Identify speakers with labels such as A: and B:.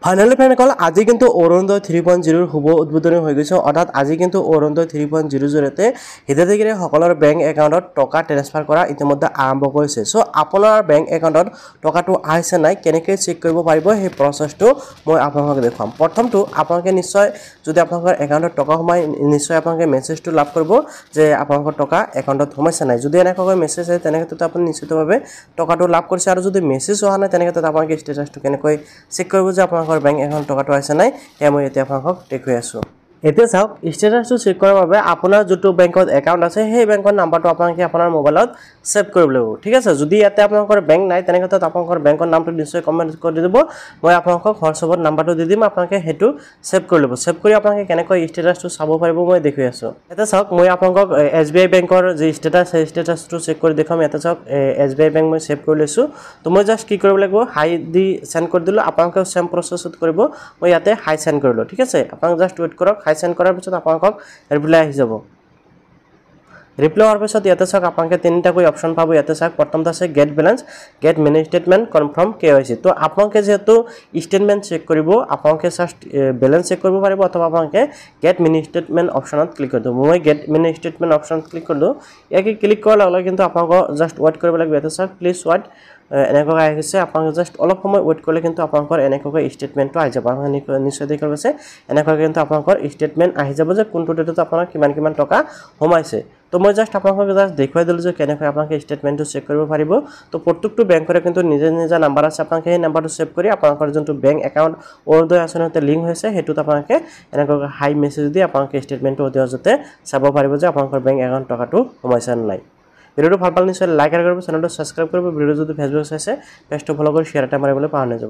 A: finally ফ্ৰেণ্ডসকল আজি কিন্তু অৰুণোদয় 3.0 শুভ উদ্বোধনী হৈ গৈছে অৰ্থাৎ আজি কিন্তু অৰুণোদয় 3.0 জৰিয়তে হিতাধিকাৰী সকলৰ বেংক একাউণ্টত টকা ট্ৰান্সফাৰ কৰা ইতিমধ্যে আৰম্ভ কৰিছে সো আপোনাৰ বেংক একাউণ্টত টকাটো আহিছে নাই কেনেকৈ চেক কৰিব পাৰিব সেই প্ৰচেছটো মই আপোনাক দেখাম প্ৰথমটো আপোনাক নিশ্চয় যদি আপোনাৰ একাউণ্টত টকা সোমাই নিশ্চয় আপোনাক মেছেজটো লাভ কৰিব যে আপোনাৰ টকা একাউণ্টত সোমাইছে নাই যদি এনেকৈ মেছেজ আহে তেনেক্ষেত্ৰত আপুনি নিশ্চিতভাৱে টকাটো লাভ কৰিছে আৰু যদি মেছেজ অহা নাই তেনেক্ষেত্ৰত আপোনাক ষ্টেটাছটো কেনেকৈ চেক কৰিব যে আপোনাৰ বেংক একাউণ্ট টকাটো আছে নাই হে মই এতিয়া আপোনাক দেখুৱাই আছো এতিয়া চাওক ষ্টেটাছটো চেক কৰাৰ বাবে আপোনাৰ যেটো বেংকত একাউণ্ট আছে সেই বেংকৰ নাম্বাৰটো আপোনাক আপোনাৰ মোবাইলত সেভ কৰিব লাগিব ঠিক আছে যদি ইয়াতে আপোনাৰ বেংক নাই তেনেক্ষেত্ৰত আপোনাৰ বেংকৰ নামটো নিশ্চয় কমেন্ট কৰি দিব মই আপোনাক হোৱাটছএপত নাম্বাৰটো দি দিম আপোনাক হেতু সেভ কৰি ল'ব সেভ কৰি আপোনাক কেনেকৈ ষ্টেটাছটো চাব পাৰিব মই দেখুৱাই আছো এটা চাওক মই আপোনাক SBI বেংকৰ যে ষ্টেটাছ সেই ষ্টেটাছটো চেক কৰি দেখাম এটা চাওক SBI বেংক মই সেভ কৰি লৈছো তো মই জাস্ট কি কৰিব লাগিব হাই দি সেন্ড কৰি দিলো আপোনাক সেম প্ৰসেছত কৰিব মই ইয়াতে হাই সেন্ড কৰিলো ঠিক আছে আপোনাক জাস্ট ওয়েট কৰক হাই সেন্ড কৰাৰ পিছত আপোনাক ৰিপ্লাই আহি যাব ৰিপ্লাই হোৱাৰ পিছত ইয়াতে চাওক আপোনাক তিনিটা কৈ অপচন পাব ইয়াতে চাওক প্ৰথমটো আছে get balance get mini statement confirm KYC তো আপোনাক যেহেতু স্টেটমেন্ট চেক কৰিব আপোনাক জাস্ট বেলেন্স চেক কৰিব পাৰিব অথবা আপোনাক গেট মিনি স্টেটমেন্ট অপচনত ক্লিক কৰি দিব মই গেট মিনি স্টেটমেন্ট অপচনত ক্লিক কৰিলো ইয়াকে ক্লিক কৰাৰ লগে কিন্তু আপোনাক জাস্ট ওয়েট কৰিব লাগিব ইয়াতে চাওক প্লিজ ওয়েট এনেকৈ আহিছে আপোনাক জাস্ট অলপ সময় ওয়েট কৰিলে কিন্তু আপোনাকৰ এনেকৈ স্টেটমেন্টটো আহি যাব আপোনাক নিশ্চয় দেখিব আছে এনেকৈ কিন্তু আপোনাকৰ স্টেটমেন্ট আহি যাব যে কোনটো ডেটত আপোনাৰ কিমান টকা সোমাইছে তো মই জাস্ট আপোনাক জাস্ট দেখুৱাই দিলো যে কেনেকৈ আপোনাক স্টেটমেন্টটো চেক কৰিব পাৰিব তো প্ৰত্যেকটো বেংকৰে কিন্তু নিজে নাম্বাৰ আছে আপোনাক সেই নাম্বাৰটো সেভ কৰি আপোনাকৰ যোনটো বেংক একাউণ্ট অৰুণোদয় আঁচনিতে লিংক হৈছে হেতুত আপোনাক এনেকৈ হাই মেছেজ দি আপোনাক স্টেটমেন্টটো অধিকতে চাব পাৰিব যে আপোনাকৰ বেংক একাউণ্ট টকাটো সোমাইছে নাই ভিডিওটো ভাল পালে নিশ্চয় লাইক আৰু কৰিব চেনেলটো সাবস্ক্ৰাইব কৰিব ভিডিও যদি ফেসবুক চাইছে পেজটো ফলো কৰি শেয়াৰ এটা মাৰিবলৈ পাহৰি নাযাব